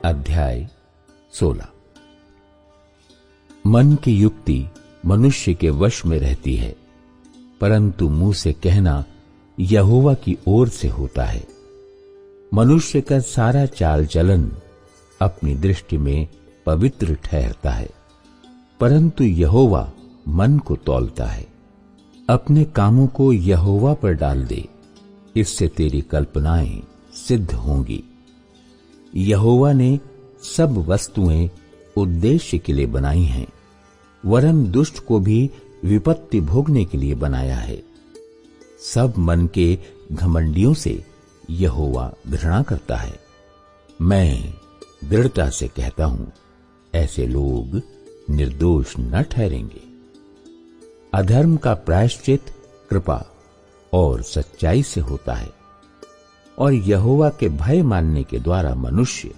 अध्याय 16। मन की युक्ति मनुष्य के वश में रहती है, परंतु मुंह से कहना यहोवा की ओर से होता है। मनुष्य का सारा चाल चलन अपनी दृष्टि में पवित्र ठहरता है, परंतु यहोवा मन को तौलता है। अपने कामों को यहोवा पर डाल दे, इससे तेरी कल्पनाएं सिद्ध होंगी। यहोवा ने सब वस्तुएं उद्देश्य के लिए बनाई हैं, वरन दुष्ट को भी विपत्ति भोगने के लिए बनाया है। सब मन के घमंडियों से यहोवा घृणा करता है। मैं दृढ़ता से कहता हूं, ऐसे लोग निर्दोष न ठहरेंगे। अधर्म का प्रायश्चित कृपा और सच्चाई से होता है, और यहोवा के भय मानने के द्वारा मनुष्य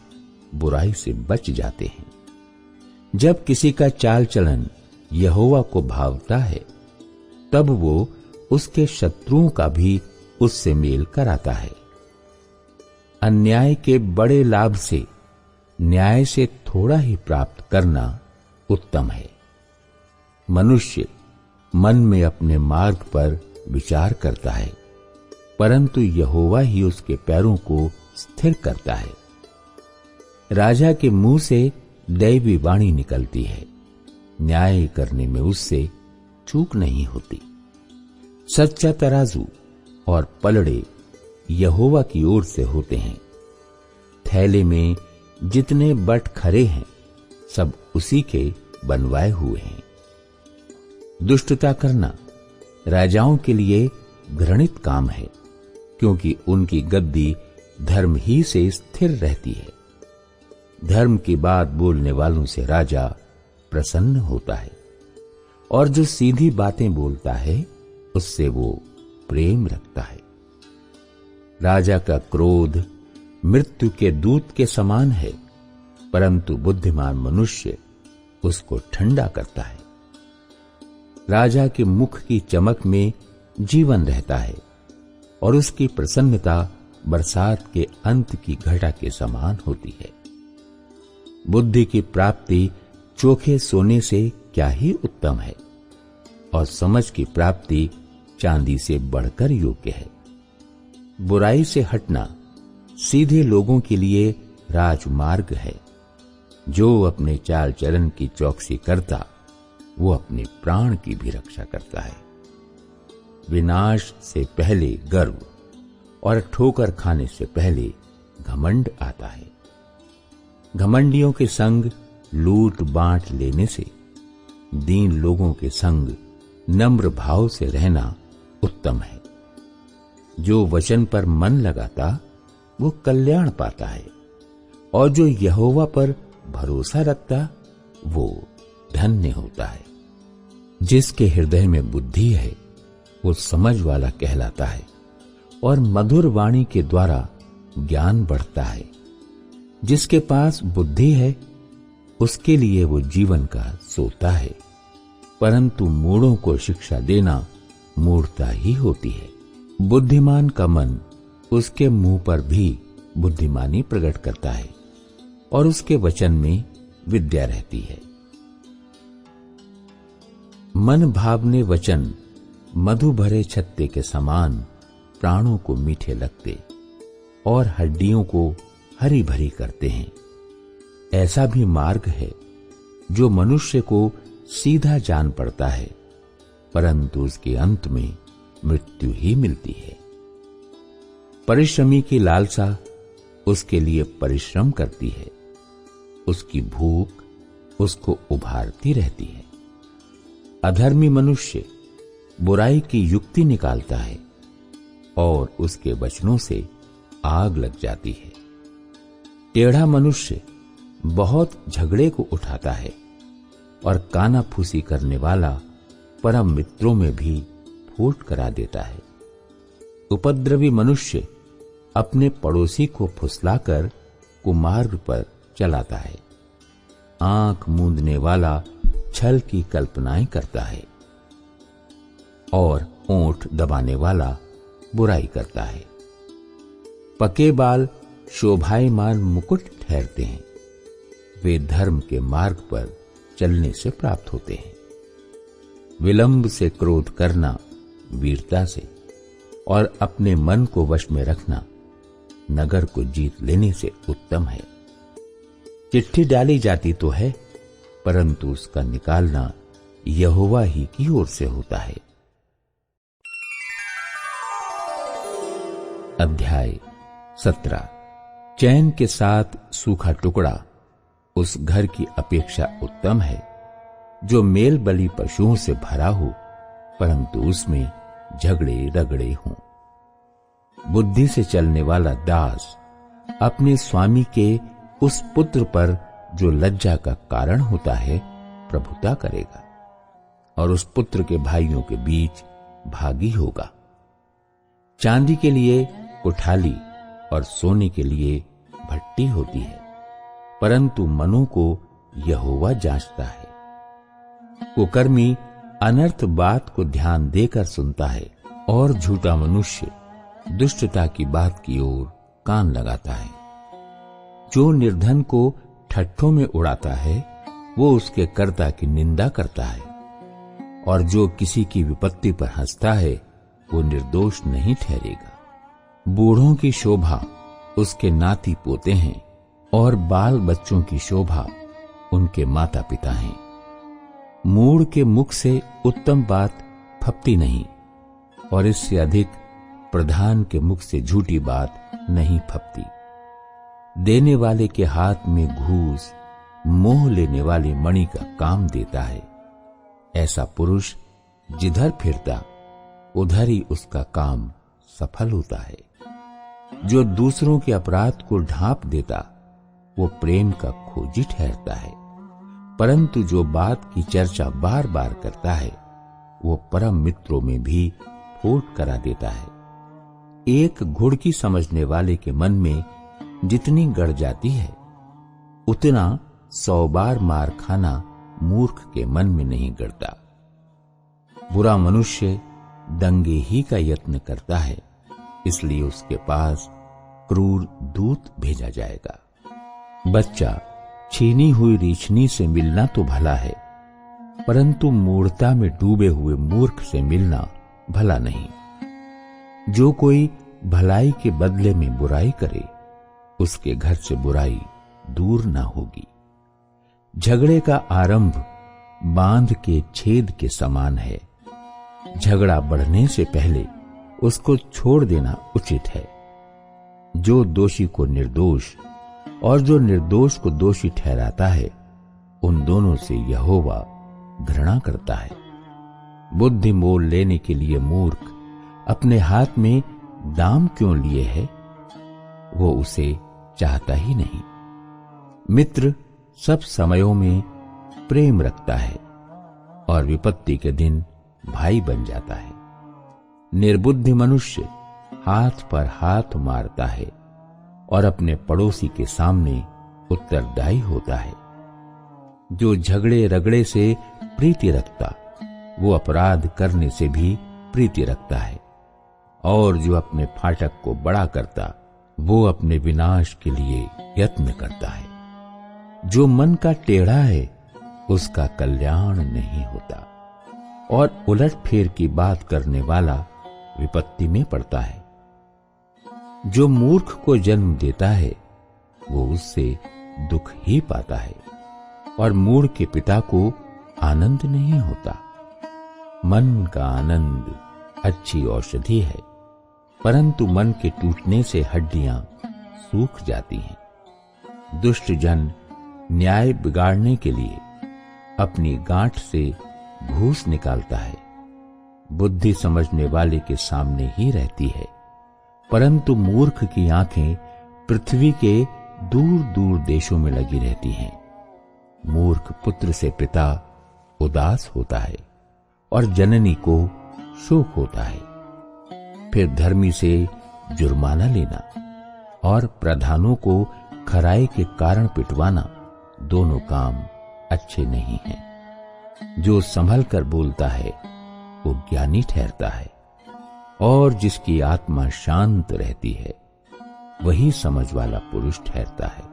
बुराई से बच जाते हैं। जब किसी का चाल चलन यहोवा को भावता है, तब वो उसके शत्रुओं का भी उससे मेल कराता है। अन्याय के बड़े लाभ से न्याय से थोड़ा ही प्राप्त करना उत्तम है। मनुष्य मन में अपने मार्ग पर विचार करता है, परंतु यहोवा ही उसके पैरों को स्थिर करता है। राजा के मुंह से दैवी वाणी निकलती है, न्याय करने में उससे चूक नहीं होती। सच्चा तराजू और पलड़े यहोवा की ओर से होते हैं। थैले में जितने बट खरे हैं, सब उसी के बनवाए हुए हैं। दुष्टता करना राजाओं के लिए घृणित काम है, क्योंकि उनकी गद्दी धर्म ही से स्थिर रहती है। धर्म की बात बोलने वालों से राजा प्रसन्न होता है, और जो सीधी बातें बोलता है उससे वो प्रेम रखता है। राजा का क्रोध मृत्यु के दूत के समान है, परंतु बुद्धिमान मनुष्य उसको ठंडा करता है। राजा के मुख की चमक में जीवन रहता है, और उसकी प्रसन्नता बरसात के अंत की घटा के समान होती है। बुद्धि की प्राप्ति चोखे सोने से क्या ही उत्तम है, और समझ की प्राप्ति चांदी से बढ़कर योग्य है। बुराई से हटना सीधे लोगों के लिए राजमार्ग है। जो अपने चाल चलन की चौकसी करता, वो अपने प्राण की भी रक्षा करता है। विनाश से पहले गर्व, और ठोकर खाने से पहले घमंड आता है। घमंडियों के संग लूट बांट लेने से दीन लोगों के संग नम्र भाव से रहना उत्तम है। जो वचन पर मन लगाता वो कल्याण पाता है, और जो यहोवा पर भरोसा रखता वो धन्य होता है। जिसके हृदय में बुद्धि है वो समझ वाला कहलाता है, और मधुर वाणी के द्वारा ज्ञान बढ़ता है। जिसके पास बुद्धि है उसके लिए वो जीवन का सोता है, परंतु मूढ़ों को शिक्षा देना मूढ़ता ही होती है। बुद्धिमान का मन उसके मुंह पर भी बुद्धिमानी प्रकट करता है, और उसके वचन में विद्या रहती है। मन भावने वचन मधु भरे छत्ते के समान प्राणों को मीठे लगते, और हड्डियों को हरी भरी करते हैं। ऐसा भी मार्ग है जो मनुष्य को सीधा जान पड़ता है, परंतु उसके अंत में मृत्यु ही मिलती है। परिश्रमी की लालसा उसके लिए परिश्रम करती है, उसकी भूख उसको उभारती रहती है। अधर्मी मनुष्य बुराई की युक्ति निकालता है, और उसके वचनों से आग लग जाती है। टेढ़ा मनुष्य बहुत झगड़े को उठाता है, और कानाफूसी करने वाला परम मित्रों में भी फूट करा देता है। उपद्रवी मनुष्य अपने पड़ोसी को फुसलाकर कुमार्ग पर चलाता है। आंख मूंदने वाला छल की कल्पनाएं करता है, और ओंठ दबाने वाला बुराई करता है। पके बाल शोभायमान मुकुट ठहरते हैं, वे धर्म के मार्ग पर चलने से प्राप्त होते हैं। विलंब से क्रोध करना वीरता से और अपने मन को वश में रखना नगर को जीत लेने से उत्तम है। चिट्ठी डाली जाती तो है, परंतु उसका निकालना यहोवा ही की ओर से होता है। अध्याय 17। चैन के साथ सूखा टुकड़ा उस घर की अपेक्षा उत्तम है जो मेल बलि पशुओं से भरा हो, परंतु उसमें झगड़े रगड़े हों। बुद्धि से चलने वाला दास अपने स्वामी के उस पुत्र पर जो लज्जा का कारण होता है प्रभुता करेगा और उस पुत्र के भाइयों के बीच भागी होगा। चांदी के लिए कुठाली और सोने के लिए भट्टी होती है, परंतु मनों को यहोवा जांचता है। कुकर्मी अनर्थ बात को ध्यान देकर सुनता है और झूठा मनुष्य दुष्टता की बात की ओर कान लगाता है। जो निर्धन को ठट्ठों में उड़ाता है वो उसके कर्ता की निंदा करता है, और जो किसी की विपत्ति पर हंसता है वो निर्दोष नहीं ठहरेगा। बूढ़ों की शोभा उसके नाती पोते हैं और बाल बच्चों की शोभा उनके माता पिता हैं। मूढ़ के मुख से उत्तम बात फपती नहीं, और इससे अधिक प्रधान के मुख से झूठी बात नहीं फपती। देने वाले के हाथ में घूस मोह लेने वाली मणि का काम देता है। ऐसा पुरुष जिधर फिरता उधर ही उसका काम सफल होता है। जो दूसरों के अपराध को ढांप देता वो प्रेम का खोजी ठहरता है, परंतु जो बात की चर्चा बार बार करता है वो परम मित्रों में भी फूट करा देता है। एक घुड़की समझने वाले के मन में जितनी गड़ जाती है उतना 100 बार मार खाना मूर्ख के मन में नहीं गड़ता। बुरा मनुष्य दंगे ही का यत्न करता है, इसलिए उसके पास क्रूर दूत भेजा जाएगा। बच्चा छीनी हुई रीछनी से मिलना तो भला है, परंतु मूढ़ता में डूबे हुए मूर्ख से मिलना भला नहीं। जो कोई भलाई के बदले में बुराई करे उसके घर से बुराई दूर ना होगी। झगड़े का आरंभ बांध के छेद के समान है। झगड़ा बढ़ने से पहले उसको छोड़ देना उचित है। जो दोषी को निर्दोष और जो निर्दोष को दोषी ठहराता है उन दोनों से यहोवा घृणा करता है। बुद्धि मोल लेने के लिए मूर्ख अपने हाथ में दाम क्यों लिए है, वो उसे चाहता ही नहीं। मित्र सब समयों में प्रेम रखता है और विपत्ति के दिन भाई बन जाता है। निर्बुद्धि मनुष्य हाथ पर हाथ मारता है और अपने पड़ोसी के सामने उत्तरदायी होता है। जो झगड़े रगड़े से प्रीति रखता वो अपराध करने से भी प्रीति रखता है, और जो अपने फाटक को बड़ा करता वो अपने विनाश के लिए यत्न करता है। जो मन का टेढ़ा है उसका कल्याण नहीं होता, और उलट फेर की बात करने वाला विपत्ति में पड़ता है। जो मूर्ख को जन्म देता है वो उससे दुख ही पाता है, और मूढ़ के पिता को आनंद नहीं होता। मन का आनंद अच्छी औषधि है, परंतु मन के टूटने से हड्डियां सूख जाती हैं। दुष्ट जन न्याय बिगाड़ने के लिए अपनी गांठ से घूस निकालता है। बुद्धि समझने वाले के सामने ही रहती है, परंतु मूर्ख की आंखें पृथ्वी के दूर दूर देशों में लगी रहती हैं। मूर्ख पुत्र से पिता उदास होता है और जननी को शोक होता है। फिर धर्मी से जुर्माना लेना और प्रधानों को खराई के कारण पिटवाना दोनों काम अच्छे नहीं हैं। जो संभल कर बोलता है वो ज्ञानी ठहरता है, और जिसकी आत्मा शांत रहती है वही समझ वाला पुरुष ठहरता है।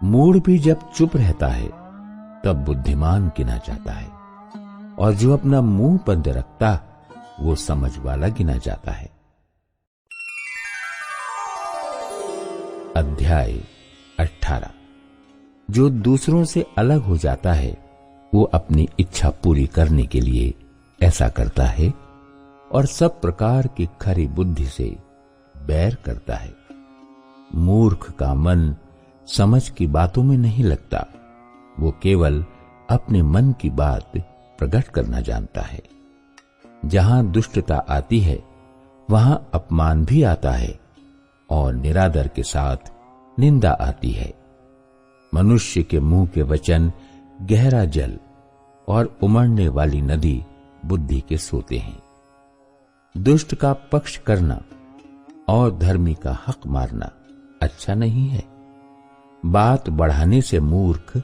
मूढ़ भी जब चुप रहता है तब बुद्धिमान गिना जाता है, और जो अपना मुंह बंद रखता वो समझ वाला गिना जाता है। अध्याय 18। जो दूसरों से अलग हो जाता है वो अपनी इच्छा पूरी करने के लिए ऐसा करता है और सब प्रकार की खरी बुद्धि से बैर करता है। मूर्ख का मन समझ की बातों में नहीं लगता, वो केवल अपने मन की बात प्रकट करना जानता है। जहां दुष्टता आती है वहां अपमान भी आता है और निरादर के साथ निंदा आती है। मनुष्य के मुंह के वचन गहरा जल और उमड़ने वाली नदी बुद्धि के सोते हैं। दुष्ट का पक्ष करना और धर्मी का हक मारना अच्छा नहीं है। बात बढ़ाने से मूर्ख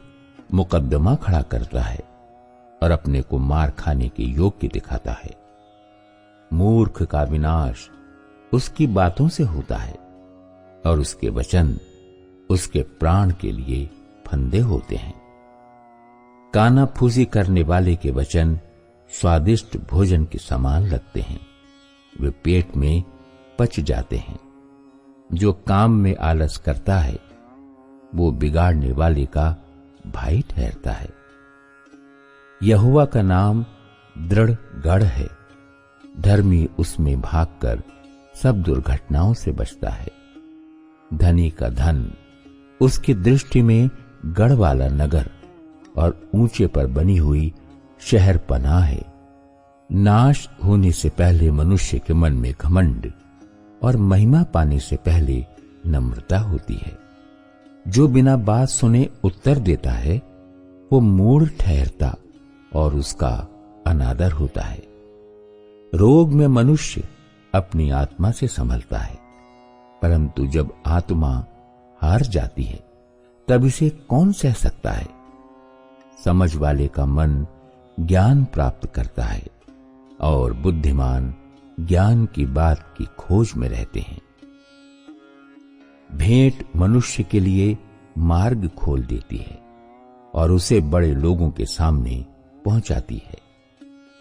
मुकदमा खड़ा करता है और अपने को मार खाने के योग्य दिखाता है। मूर्ख का विनाश उसकी बातों से होता है और उसके वचन उसके प्राण के लिए फंदे होते हैं। कानाफूसी करने वाले के वचन स्वादिष्ट भोजन के समान लगते हैं, वे पेट में पच जाते हैं। जो काम में आलस करता है वो बिगाड़ने वाले का भाई ठहरता है। यहोवा का नाम दृढ़ गढ़ है, धर्मी उसमें भागकर सब दुर्घटनाओं से बचता है। धनी का धन उसकी दृष्टि में गढ़ वाला नगर और ऊंचे पर बनी हुई शहर पनाह है। नाश होने से पहले मनुष्य के मन में घमंड और महिमा पाने से पहले नम्रता होती है। जो बिना बात सुने उत्तर देता है वो मूढ़ ठहरता और उसका अनादर होता है। रोग में मनुष्य अपनी आत्मा से संभलता है, परंतु जब आत्मा हार जाती है तब इसे कौन सह सकता है। समझ वाले का मन ज्ञान प्राप्त करता है और बुद्धिमान ज्ञान की बात की खोज में रहते हैं। भेंट मनुष्य के लिए मार्ग खोल देती है और उसे बड़े लोगों के सामने पहुंचाती है।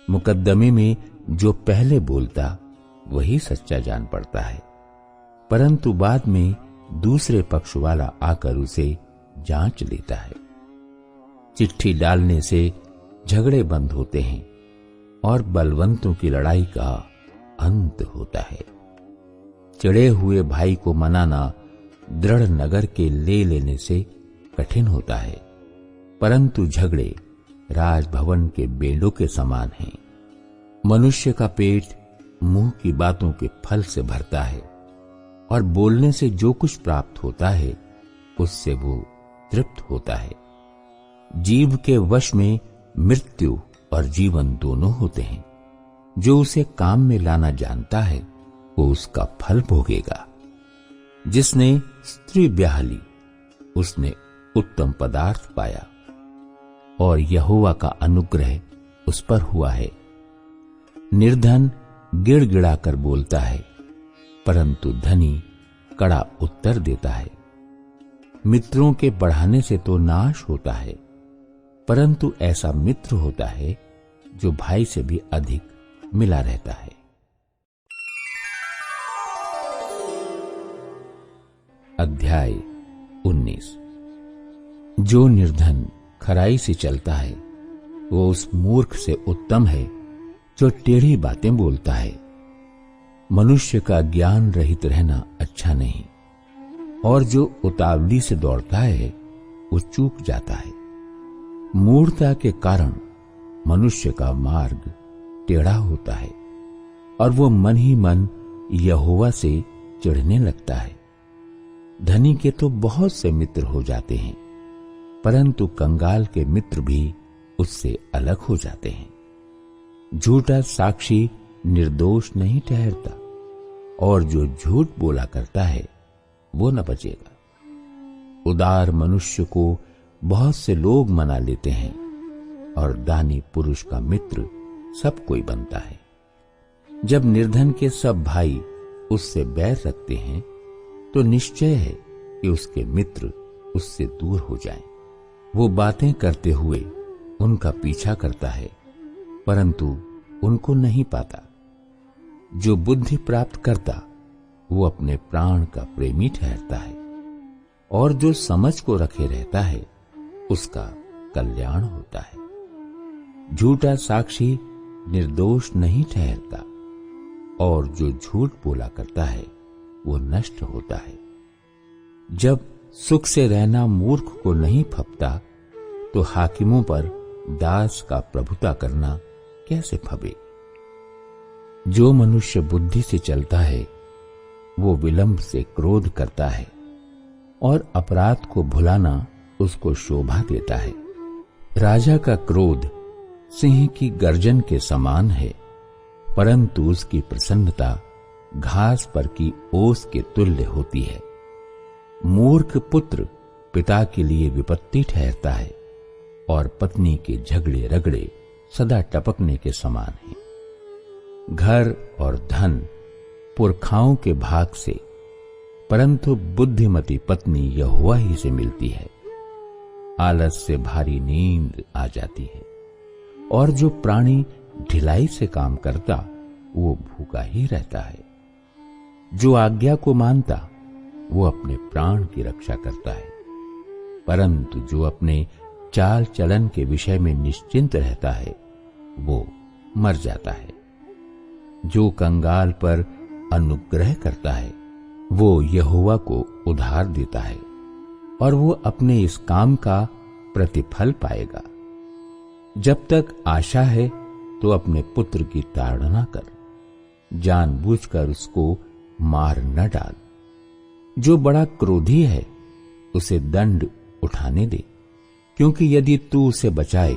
मुकद्दमे में जो पहले बोलता वही सच्चा जान पड़ता है, परंतु बाद में दूसरे पक्ष वाला आकर उसे जांच लेता है। चिट्ठी डालने से झगड़े बंद होते हैं और बलवंतों की लड़ाई का अंत होता है। चिढ़े हुए भाई को मनाना दृढ़ नगर के ले लेने से कठिन होता है, परंतु झगड़े राजभवन के बेड़ों के समान हैं। मनुष्य का पेट मुंह की बातों के फल से भरता है और बोलने से जो कुछ प्राप्त होता है उससे वो तृप्त होता है। जीव के वश में मृत्यु और जीवन दोनों होते हैं। जो उसे काम में लाना जानता है वो उसका फल भोगेगा। जिसने स्त्री ब्याह ली उसने उत्तम पदार्थ पाया और यहोवा का अनुग्रह उस पर हुआ है। निर्धन गिड़गिड़ाकर बोलता है, परंतु धनी कड़ा उत्तर देता है। मित्रों के बढ़ाने से तो नाश होता है, परंतु ऐसा मित्र होता है जो भाई से भी अधिक मिला रहता है। अध्याय 19। जो निर्धन खराई से चलता है वो उस मूर्ख से उत्तम है जो टेढ़ी बातें बोलता है। मनुष्य का ज्ञान रहित रहना अच्छा नहीं, और जो उतावली से दौड़ता है वो चूक जाता है। मूढ़ता के कारण मनुष्य का मार्ग टेढ़ा होता है और वो मन ही मन यहोवा से चिढ़ने लगता है। धनी के तो बहुत से मित्र हो जाते हैं, परंतु कंगाल के मित्र भी उससे अलग हो जाते हैं। झूठा साक्षी निर्दोष नहीं ठहरता, और जो झूठ बोला करता है वो न बचेगा। उदार मनुष्य को बहुत से लोग मना लेते हैं, और दानी पुरुष का मित्र सब कोई बनता है। जब निर्धन के सब भाई उससे बैर रखते हैं तो निश्चय है कि उसके मित्र उससे दूर हो जाएं। वो बातें करते हुए उनका पीछा करता है, परंतु उनको नहीं पाता। जो बुद्धि प्राप्त करता वो अपने प्राण का प्रेमी ठहरता है, और जो समझ को रखे रहता है उसका कल्याण होता है। झूठा साक्षी निर्दोष नहीं ठहरता, और जो झूठ बोला करता है वो नष्ट होता है। जब सुख से रहना मूर्ख को नहीं फबता, तो हाकिमों पर दास का प्रभुता करना कैसे फबे। जो मनुष्य बुद्धि से चलता है वो विलंब से क्रोध करता है, और अपराध को भुलाना उसको शोभा देता है। राजा का क्रोध सिंह की गर्जन के समान है, परंतु उसकी प्रसन्नता घास पर की ओस के तुल्य होती है। मूर्ख पुत्र पिता के लिए विपत्ति ठहरता है, और पत्नी के झगड़े रगड़े सदा टपकने के समान हैं। घर और धन पुरखाओं के भाग से, परंतु बुद्धिमती पत्नी यहोवा ही से मिलती है। आलस से भारी नींद आ जाती है, और जो प्राणी ढिलाई से काम करता वो भूखा ही रहता है। जो आज्ञा को मानता वो अपने प्राण की रक्षा करता है, परंतु जो अपने चाल चलन के विषय में निश्चिंत रहता है वो मर जाता है। जो कंगाल पर अनुग्रह करता है वो यहोवा को उधार देता है, और वो अपने इस काम का प्रतिफल पाएगा। जब तक आशा है तो अपने पुत्र की ताड़ना कर, जानबूझकर उसको मार न डाल। जो बड़ा क्रोधी है उसे दंड उठाने दे, क्योंकि यदि तू उसे बचाए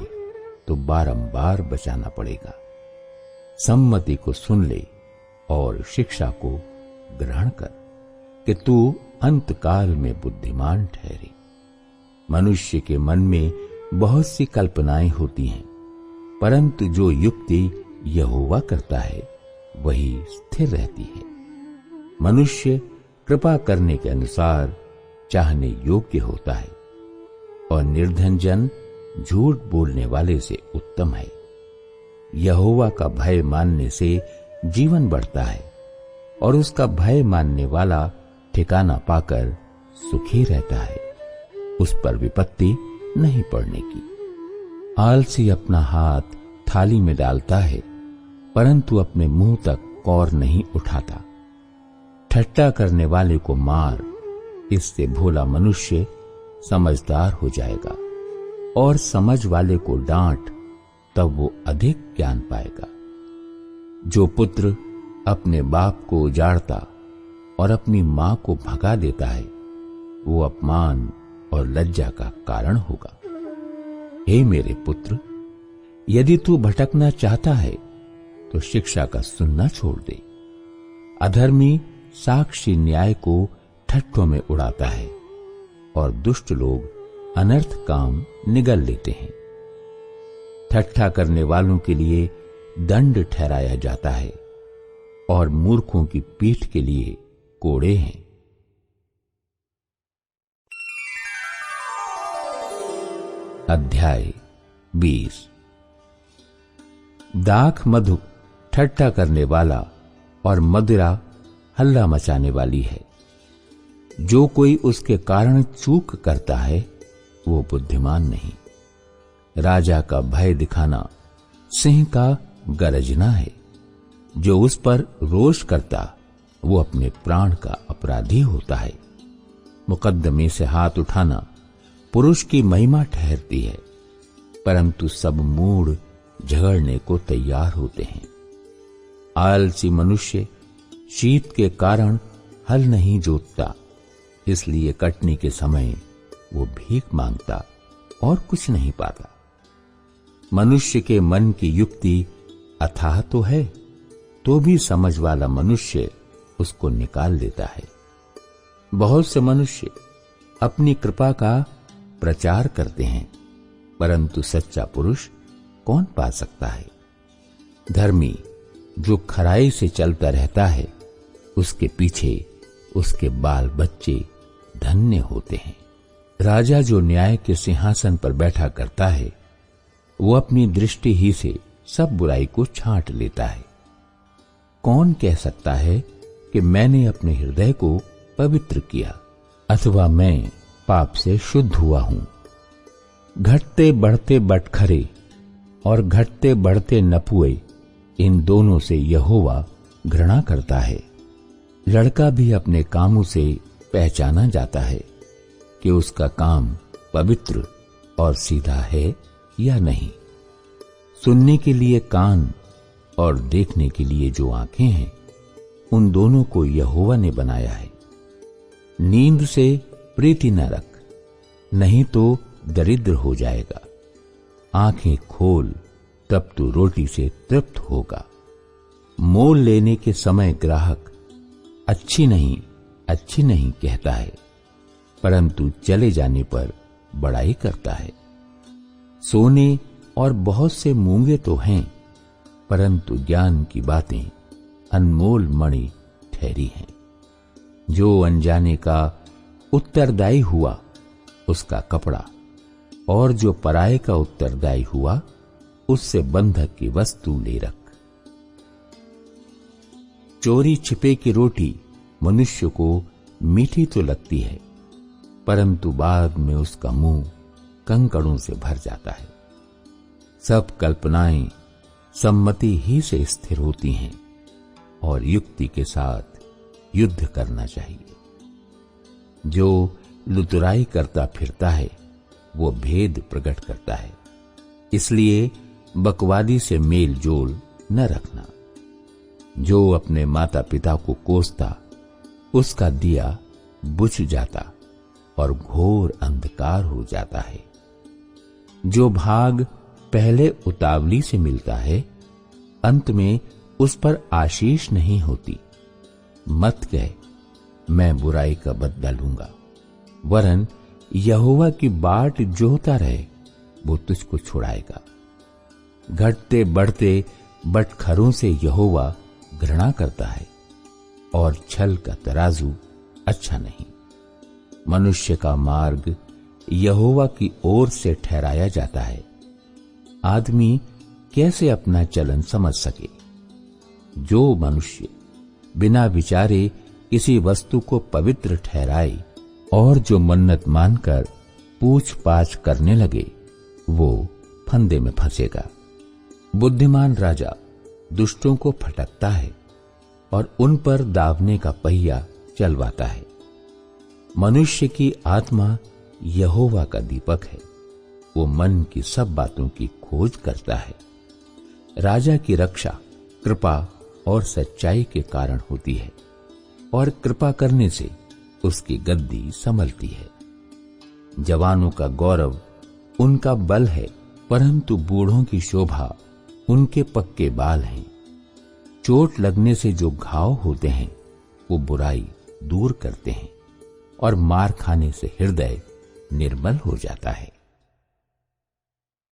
तो बारंबार बचाना पड़ेगा। सम्मति को सुन ले और शिक्षा को ग्रहण कर, कि तू अंतकाल में बुद्धिमान ठहरे। मनुष्य के मन में बहुत सी कल्पनाएं होती हैं, परंतु जो युक्ति यहोवा करता है वही स्थिर रहती है। मनुष्य कृपा करने के अनुसार चाहने योग्य होता है, और निर्धन जन झूठ बोलने वाले से उत्तम है। यहोवा का भय मानने से जीवन बढ़ता है, और उसका भय मानने वाला ठिकाना पाकर सुखी रहता है। उस पर विपत्ति नहीं पड़ने की। आलसी अपना हाथ थाली में डालता है, परंतु अपने मुंह तक कौर नहीं उठाता। ठट्टा करने वाले को मार, इससे भोला मनुष्य समझदार हो जाएगा, और समझ वाले को डांट, तब वो अधिक ज्ञान पाएगा। जो पुत्र अपने बाप को उजाड़ता और अपनी मां को भगा देता है वो अपमान और लज्जा का कारण होगा। हे मेरे पुत्र, यदि तू भटकना चाहता है तो शिक्षा का सुनना छोड़ दे। अधर्मी साक्षी न्याय को ठट्ठों में उड़ाता है, और दुष्ट लोग अनर्थ काम निगल लेते हैं। ठट्ठा करने वालों के लिए दंड ठहराया जाता है, और मूर्खों की पीठ के लिए कोड़े हैं। अध्याय 20। दाख मधु ठट्ठा करने वाला, और मदिरा हल्ला मचाने वाली है। जो कोई उसके कारण चूक करता है वो बुद्धिमान नहीं। राजा का भय दिखाना सिंह का गरजना है। जो उस पर रोष करता वो अपने प्राण का अपराधी होता है। मुकद्दमे से हाथ उठाना पुरुष की महिमा ठहरती है, परंतु सब मूढ़ झगड़ने को तैयार होते हैं। आलसी मनुष्य शीत के कारण हल नहीं जोतता, इसलिए कटनी के समय वो भीख मांगता और कुछ नहीं पाता। मनुष्य के मन की युक्ति अथाह तो है, तो भी समझ वाला मनुष्य उसको निकाल देता है। बहुत से मनुष्य अपनी कृपा का प्रचार करते हैं, परंतु सच्चा पुरुष कौन पा सकता है। धर्मी जो खराई से चलता रहता है, उसके पीछे उसके बाल बच्चे धन्य होते हैं। राजा जो न्याय के सिंहासन पर बैठा करता है, वो अपनी दृष्टि ही से सब बुराई को छांट लेता है। कौन कह सकता है कि मैंने अपने हृदय को पवित्र किया अथवा मैं पाप से शुद्ध हुआ हूं। घटते बढ़ते बटखरे और घटते बढ़ते नपुए, इन दोनों से यहोवा घृणा करता है। लड़का भी अपने कामों से पहचाना जाता है कि उसका काम पवित्र और सीधा है या नहीं। सुनने के लिए कान और देखने के लिए जो आंखें हैं, उन दोनों को यहोवा ने बनाया है। नींद से प्रीति न रख, नहीं तो दरिद्र हो जाएगा। आंखें खोल, तब तू रोटी से तृप्त होगा। मोल लेने के समय ग्राहक अच्छी नहीं कहता है, परंतु चले जाने पर बड़ाई करता है। सोने और बहुत से मूंगे तो हैं, परंतु ज्ञान की बातें अनमोल मणि ठहरी हैं। जो अनजाने का उत्तरदायी हुआ, उसका कपड़ा, और जो पराये का उत्तरदायी हुआ, उससे बंधक की वस्तु ले रख। चोरी छिपे की रोटी मनुष्य को मीठी तो लगती है, परंतु बाद में उसका मुंह कंकड़ों से भर जाता है। सब कल्पनाएं सम्मति ही से स्थिर होती हैं और युक्ति के साथ युद्ध करना चाहिए। जो लुतराई करता फिरता है, वो भेद प्रकट करता है। इसलिए बकवादी से मेल जोल न रखना। जो अपने माता पिता को कोसता, उसका दिया बुझ जाता और घोर अंधकार हो जाता है। जो भाग पहले उतावली से मिलता है, अंत में उस पर आशीष नहीं होती। मत कह मैं बुराई का बदला लूंगा, वरन यहोवा की बाट जोहता रहे, वो तुझको छुड़ाएगा। घटते बढ़ते बटखरों से यहोवा घृणा करता है, और छल का तराजू अच्छा नहीं। मनुष्य का मार्ग यहोवा की ओर से ठहराया जाता है। आदमी कैसे अपना चलन समझ सके? जो मनुष्य बिना विचारे किसी वस्तु को पवित्र ठहराए और जो मन्नत मानकर पूछ पाछ करने लगे, वो फंदे में फंसेगा। बुद्धिमान राजा दुष्टों को फटकता है और उन पर दावने का पहिया चलवाता है। मनुष्य की आत्मा यहोवा का दीपक है, वो मन की सब बातों की खोज करता है। राजा की रक्षा कृपा और सच्चाई के कारण होती है, और कृपा करने से उसकी गद्दी संभलती है। जवानों का गौरव उनका बल है, परंतु बूढ़ों की शोभा उनके पक्के बाल हैं। चोट लगने से जो घाव होते हैं, वो बुराई दूर करते हैं, और मार खाने से हृदय निर्मल हो जाता है।